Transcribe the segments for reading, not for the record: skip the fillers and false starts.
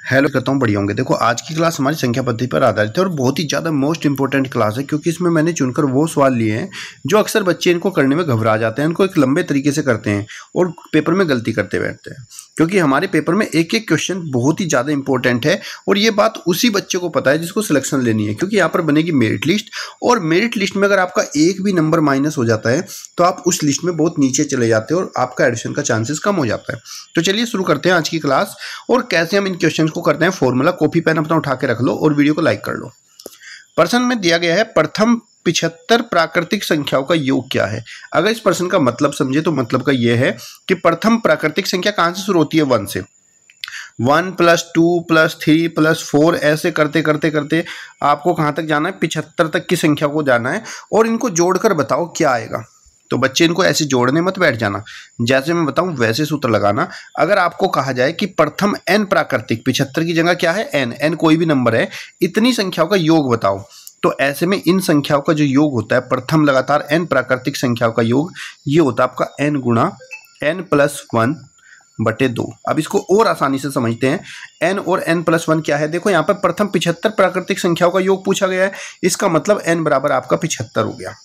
Hello करता हूँ, बढ़िया होंगे। देखो आज की क्लास हमारी संख्या पद्धति पर आधारित है और बहुत ही ज़्यादा मोस्ट इंपॉर्टेंट क्लास है, क्योंकि इसमें मैंने चुनकर वो सवाल लिए हैं जो अक्सर बच्चे इनको करने में घबरा जाते हैं, इनको एक लंबे तरीके से करते हैं और पेपर में गलती करते बैठते हैं। क्योंकि हमारे पेपर में एक एक क्वेश्चन बहुत ही ज़्यादा इंपॉर्टेंट है और ये बात उसी बच्चे को पता है जिसको सिलेक्शन लेनी है, क्योंकि यहाँ पर बनेगी मेरिट लिस्ट और मेरिट लिस्ट में अगर आपका एक भी नंबर माइनस हो जाता है तो आप उस लिस्ट में बहुत नीचे चले जाते हो और आपका एडिशन का चांसेस कम हो जाता है। तो चलिए शुरू करते हैं आज की क्लास और कैसे हम इन क्वेश्चंस को करते हैं। फॉर्मूला कॉपी पेन अपना उठा के रख लो और वीडियो को लाइक कर लो। प्रश्न में दिया गया है प्रथम 75 प्राकृतिक संख्याओं का योग क्या है। अगर इस प्रश्न का मतलब समझे तो मतलब का यह है कि प्रथम प्राकृतिक संख्या कहां से शुरू होती है, 1 से। 1 + 2 + 3 + 4 ऐसे करते करते करते आपको कहां तक जाना है, 75 तक की संख्या को जाना है और इनको जोड़कर बताओ क्या आएगा। तो बच्चे इनको ऐसे जोड़ने मत बैठ जाना, जैसे मैं बताऊं वैसे सूत्र लगाना। अगर आपको कहा जाए कि प्रथम n प्राकृतिक, 75 की जगह क्या है n कोई भी नंबर है, इतनी संख्याओं का योग बताओ, तो ऐसे में इन संख्याओं का जो योग होता है प्रथम लगातार n प्राकृतिक संख्याओं का योग, ये होता है आपका n गुणा n + 1/2। अब इसको और आसानी से समझते हैं। n और n + 1 क्या है, देखो यहाँ पर प्रथम 75 प्राकृतिक संख्याओं का योग पूछा गया है, इसका मतलब n बराबर आपका 75 हो गया।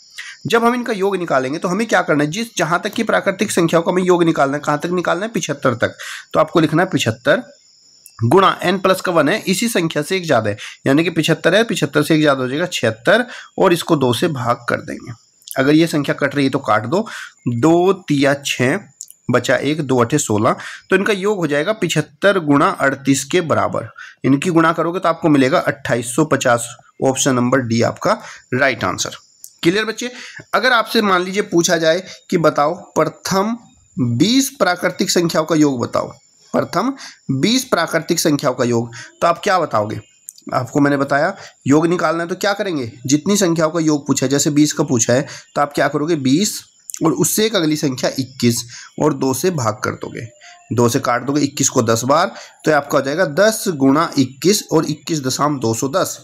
जब हम इनका योग निकालेंगे तो हमें क्या करना है, जहां तक की प्राकृतिक संख्याओं का हमें योग निकालना है, कहां तक निकालना है, 75 तक। तो आपको लिखना है 75 गुणा n + 1 है, इसी संख्या से एक ज्यादा है, यानी कि 75 है, 75 से एक ज्यादा हो जाएगा 76 और इसको 2 से भाग कर देंगे। अगर ये संख्या कट रही है तो काट दो, 2 × 3 = 6 बचा 1, 2 × 8 = 16। तो इनका योग हो जाएगा 75 × 38 के बराबर। इनकी गुणा करोगे तो आपको मिलेगा 2850। ऑप्शन नंबर डी आपका राइट आंसर। क्लियर बच्चे। अगर आपसे मान लीजिए पूछा जाए कि बताओ प्रथम 20 प्राकृतिक संख्याओं का योग बताओ, प्रथम 20 प्राकृतिक संख्याओं का योग, तो आप क्या बताओगे। आपको मैंने बताया योग निकालना है तो क्या करेंगे, जितनी संख्याओं का योग पूछा है, जैसे 20 का पूछा है तो आप क्या करोगे, 20 और उससे एक अगली संख्या 21 और 2 से भाग कर दोगे, 2 से काट दोगे, 21 को 10 बार, तो आपका हो जाएगा 10 × 21 और 21.210।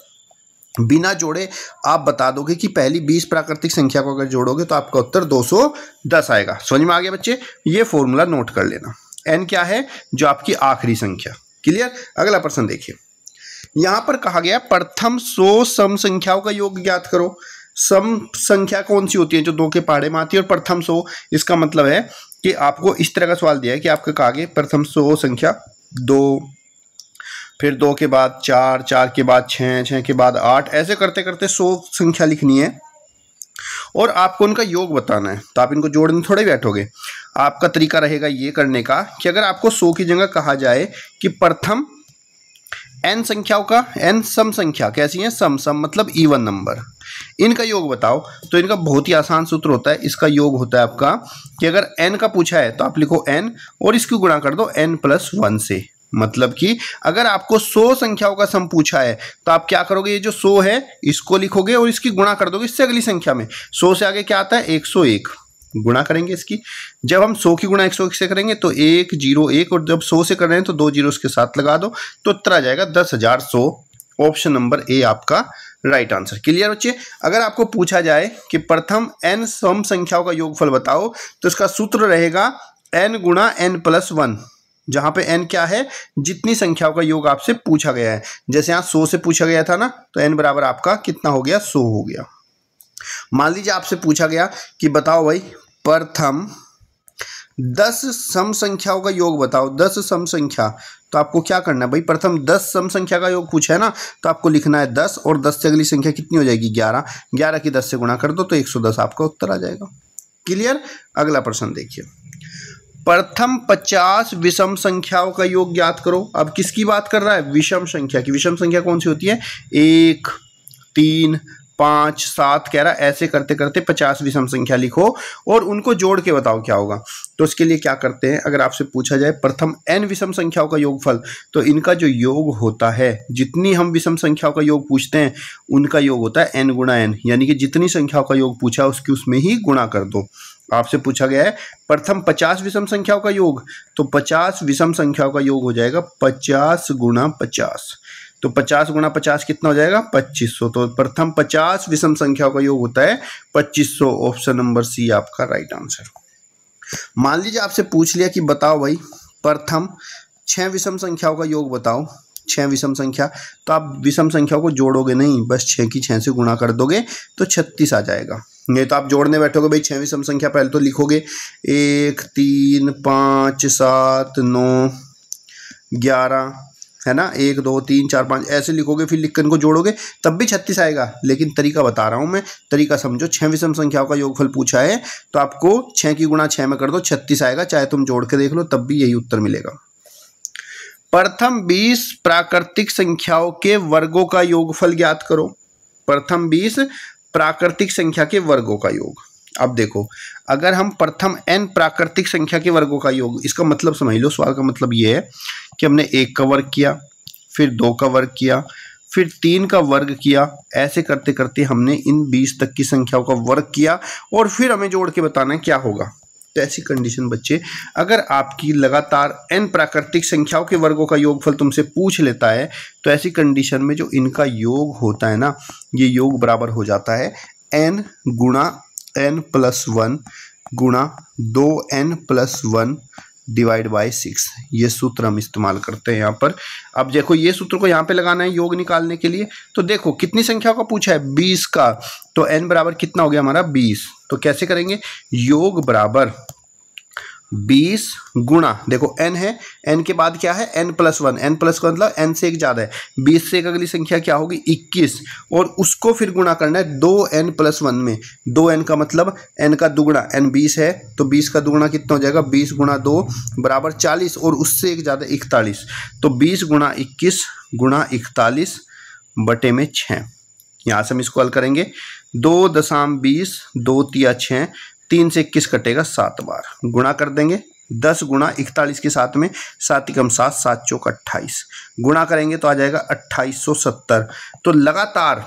बिना जोड़े आप बता दोगे कि पहली 20 प्राकृतिक संख्या को अगर जोड़ोगे तो आपका उत्तर 210 आएगा। समझ में आ गया बच्चे, ये फॉर्मूला नोट कर लेना। n क्या है, जो आपकी आखिरी संख्या। क्लियर। अगला प्रश्न देखिए, यहां पर कहा गया प्रथम 100 सम संख्याओं का योग ज्ञात करो। सम संख्या कौन सी होती है, जो 2 के पहाड़े में आती है, और प्रथम 100, इसका मतलब है कि आपको इस तरह का सवाल दिया है कि आपका कहा गया प्रथम 100 संख्या 2, फिर 2 के बाद 4, 4 के बाद 6, 6 के बाद 8, ऐसे करते करते 100 संख्या लिखनी है और आपको उनका योग बताना है। तो आप इनको जोड़ने थोड़े बैठोगे। आपका तरीका रहेगा ये करने का कि अगर आपको 100 की जगह कहा जाए कि प्रथम n संख्याओं का, n सम संख्या कैसी है, सम मतलब इवन नंबर, इनका योग बताओ, तो इनका बहुत ही आसान सूत्र होता है। इसका योग होता है आपका कि अगर n का पूछा है तो आप लिखो n और इसकी गुणा कर दो n + 1 से। मतलब कि अगर आपको 100 संख्याओं का सम पूछा है तो आप क्या करोगे, ये जो 100 है इसको लिखोगे और इसकी गुणा कर दोगे इससे अगली संख्या में। 100 से आगे क्या आता है, 101, गुणा करेंगे इसकी। जब हम 100 की गुणा 101 से करेंगे तो 101, और जब 100 से कर रहे हैं तो 2 जीरो उसके साथ लगा दो, तो उत्तर आ जाएगा 10,100। ऑप्शन नंबर ए आपका राइट आंसर। क्लियर बच्चे। अगर आपको पूछा जाए कि प्रथम n सम संख्याओं का योगफल बताओ, तो इसका सूत्र रहेगा n गुणा n + 1, जहां पे n क्या है, जितनी संख्याओं का योग आपसे पूछा गया है। जैसे यहाँ 100 से पूछा गया था ना, तो n बराबर आपका कितना हो गया, 100 हो गया। मान लीजिए आपसे पूछा गया कि बताओ भाई प्रथम 10 सम संख्याओं का योग बताओ, 10 सम संख्या, तो आपको क्या करना है भाई, प्रथम 10 सम संख्या का योग पूछा है ना, तो आपको लिखना है 10 और 10 से अगली संख्या कितनी हो जाएगी, 11, 11 की 10 से गुणा कर दो तो 110 आपका उत्तर आ जाएगा। क्लियर। अगला प्रश्न देखिए, प्रथम 50 विषम संख्याओं का योग ज्ञात करो। अब किसकी बात कर रहा है, विषम संख्या की। विषम संख्या कौन सी होती है, 1, 3, 5, 7 कह रहा है, ऐसे करते करते 50 विषम संख्या लिखो और उनको जोड़ के बताओ क्या होगा। तो इसके लिए क्या करते हैं, अगर आपसे पूछा जाए प्रथम n विषम संख्याओं का योगफल, तो इनका जो योग होता है, जितनी हम विषम संख्याओं का योग पूछते हैं उनका योग होता है n गुणा n, यानी कि जितनी संख्याओं का योग पूछा उसकी उसमें ही गुणा कर दो। आपसे पूछा गया है प्रथम 50 विषम संख्याओं का योग, तो 50 विषम संख्याओं का योग हो जाएगा 50 × 50, तो 50 × 50 कितना हो जाएगा, 2500। तो प्रथम 50 विषम संख्याओं का योग होता है 2500। ऑप्शन नंबर सी आपका राइट आंसर। मान लीजिए आपसे पूछ लिया कि बताओ भाई प्रथम 6 विषम संख्याओं का योग बताओ, 6 विषम संख्या, तो आप विषम संख्या को जोड़ोगे नहीं, बस 6 की 6 से गुणा कर दोगे तो 36 आ जाएगा। नहीं तो आप जोड़ने बैठोगे भाई 6 विषम संख्या, पहले तो लिखोगे 1 3 5 7 9 11 है ना, 1 2 3 4 5 ऐसे लिखोगे, फिर लिखकर इनको जोड़ोगे तब भी 36 आएगा। लेकिन तरीका बता रहा हूँ मैं, तरीका समझो। 6 विषम संख्याओं का योगफल पूछा है तो आपको 6 की गुणा 6 में कर दो, 36 आएगा, चाहे तुम जोड़ के देख लो तब भी यही उत्तर मिलेगा। प्रथम 20 प्राकृतिक संख्याओं के वर्गों का योगफल ज्ञात करो। प्रथम 20 प्राकृतिक संख्या के वर्गों का योग। अब देखो, अगर हम प्रथम n प्राकृतिक संख्या के वर्गों का योग, इसका मतलब समझ लो, सवाल का मतलब ये है कि हमने 1 का वर्ग किया, फिर 2 का वर्ग किया, फिर 3 का वर्ग किया, ऐसे करते करते हमने इन 20 तक की संख्याओं का वर्ग किया और फिर हमें जोड़ के बताना है क्या होगा। तो ऐसी कंडीशन बच्चे, अगर आपकी लगातार n प्राकृतिक संख्याओं के वर्गों का योगफल तुमसे पूछ लेता है तो ऐसी कंडीशन में जो इनका योग होता है ना, ये योग बराबर हो जाता है n गुणा n+1 गुणा 2n+1 डिवाइड बाय 6। ये सूत्र हम इस्तेमाल करते हैं यहाँ पर। अब देखो, ये सूत्र को यहाँ पे लगाना है योग निकालने के लिए। तो देखो कितनी संख्या का पूछा है, 20 का, तो n बराबर कितना हो गया हमारा 20। तो कैसे करेंगे, योग बराबर 20 गुणा, देखो n है, n के बाद क्या है n+1, n+1 मतलब n से एक ज़्यादा है, 20 से एक अगली संख्या क्या होगी 21, और उसको फिर गुणा करना है 2n+1 में। 2n का मतलब n का दुगुना, n 20 है तो 20 का दुगुना कितना हो जाएगा, 20 गुणा 2 बराबर 40, और उससे एक ज़्यादा 41, तो 20 गुणा 21 गुणा 41 बटे में 6। यहाँ से हम इसको हल करेंगे, 2.20 2 तिया 6, 3 से 21 कटेगा 7 बार, गुणा कर देंगे 10 गुणा 41 के साथ में 7 कम 7 7 चौक 28, गुणा करेंगे तो आ जाएगा 2870। तो लगातार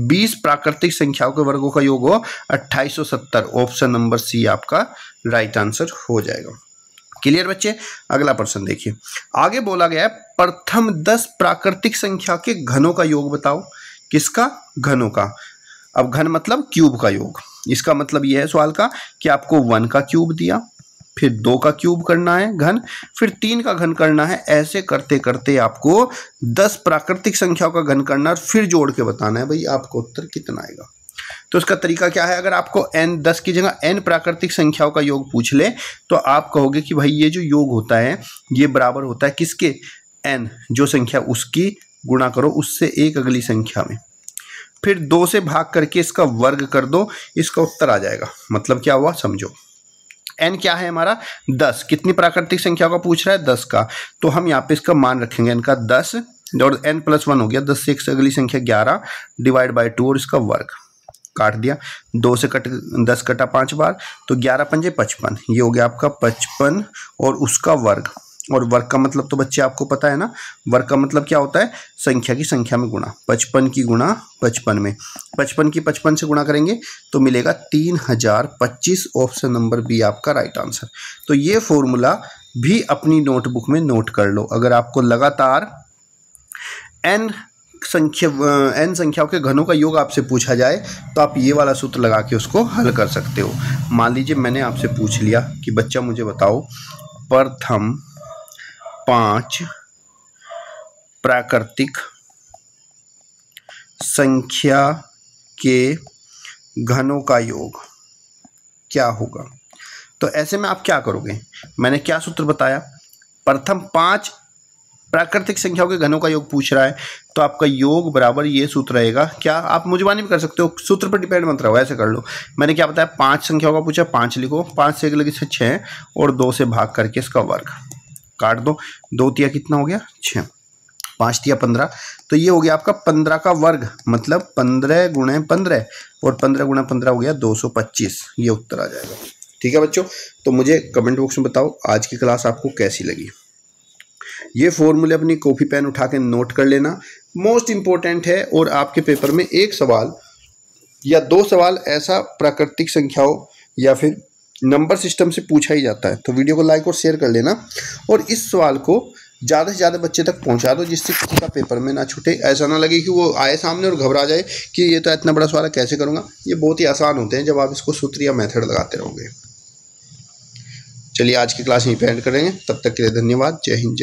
20 प्राकृतिक संख्याओं के वर्गों का योग हो 2870। ऑप्शन नंबर सी आपका राइट आंसर हो जाएगा। क्लियर बच्चे, अगला प्रश्न देखिए। आगे बोला गया है प्रथम 10 प्राकृतिक संख्या के घनों का योग बताओ। किसका, घनों का। अब घन मतलब क्यूब का योग। इसका मतलब यह है सवाल का कि आपको 1 का क्यूब दिया, फिर 2 का क्यूब करना है घन, फिर 3 का घन करना है। ऐसे करते करते आपको 10 प्राकृतिक संख्याओं का घन करना और फिर जोड़ के बताना है भाई आपको उत्तर कितना आएगा। तो इसका तरीका क्या है, अगर आपको n 10 की जगह n प्राकृतिक संख्याओं का योग पूछ ले तो आप कहोगे कि भाई ये जो योग होता है ये बराबर होता है किसके, n जो संख्या उसकी गुणा करो उससे एक अगली संख्या में, फिर 2 से भाग करके इसका वर्ग कर दो, इसका उत्तर आ जाएगा। मतलब क्या हुआ समझो, n क्या है हमारा 10, कितनी प्राकृतिक संख्या का पूछ रहा है 10 का, तो हम यहाँ पे इसका मान रखेंगे n का 10 और n+1 हो गया, 10 से एक से अगली संख्या 11 डिवाइड बाय 2 और इसका वर्ग काट दिया, 2 से 10 कटा 5 बार, तो 11 पंजे 55, ये हो गया आपका 55 और उसका वर्ग। और वर्ग का मतलब तो बच्चे आपको पता है ना, वर्ग का मतलब क्या होता है, संख्या की संख्या में गुणा, 55 की गुणा 55 में, 55 की 55 से गुणा करेंगे तो मिलेगा 3025। ऑप्शन नंबर बी आपका राइट आंसर। तो ये फॉर्मूला भी अपनी नोटबुक में नोट कर लो। अगर आपको लगातार n संख्याओं के घनों का योग आपसे पूछा जाए तो आप ये वाला सूत्र लगा के उसको हल कर सकते हो। मान लीजिए मैंने आपसे पूछ लिया कि बच्चा मुझे बताओ प्रथम 5 प्राकृतिक संख्या के घनों का योग क्या होगा। तो ऐसे में आप क्या करोगे, मैंने क्या सूत्र बताया, प्रथम 5 प्राकृतिक संख्याओं के घनों का योग पूछ रहा है तो आपका योग बराबर ये सूत्र रहेगा। क्या आप मुझबानी भी कर सकते हो, सूत्र पर डिपेंड मत रहो, ऐसे कर लो। मैंने क्या बताया, 5 संख्याओं का पूछा, 5 लिखो, 5 से एक लगे से 6 और 2 से भाग करके इसका वर्ग काट दो, 2 तिया कितना हो गया 6, 5 तिया 15, तो ये हो गया आपका 15 का वर्ग, मतलब 15 गुणे 15 और 15 गुणा 15 हो गया 225। ये उत्तर आ जाएगा। ठीक है बच्चों, तो मुझे कमेंट बॉक्स में बताओ आज की क्लास आपको कैसी लगी। ये फॉर्मूले अपनी कॉपी पेन उठा के नोट कर लेना, मोस्ट इंपॉर्टेंट है। और आपके पेपर में एक सवाल या 2 सवाल ऐसा प्राकृतिक संख्याओं या फिर नंबर सिस्टम से पूछा ही जाता है। तो वीडियो को लाइक और शेयर कर लेना और इस सवाल को ज़्यादा से ज़्यादा बच्चे तक पहुंचा दो जिससे किसी का पेपर में ना छूटे। ऐसा ना लगे कि वो आए सामने और घबरा जाए कि ये तो इतना बड़ा सवाल कैसे करूँगा। ये बहुत ही आसान होते हैं जब आप इसको सूत्र या मेथड लगाते रहोगे। चलिए आज की क्लास यहीं पे एंड करेंगे, तब तक के लिए धन्यवाद। जय हिंद।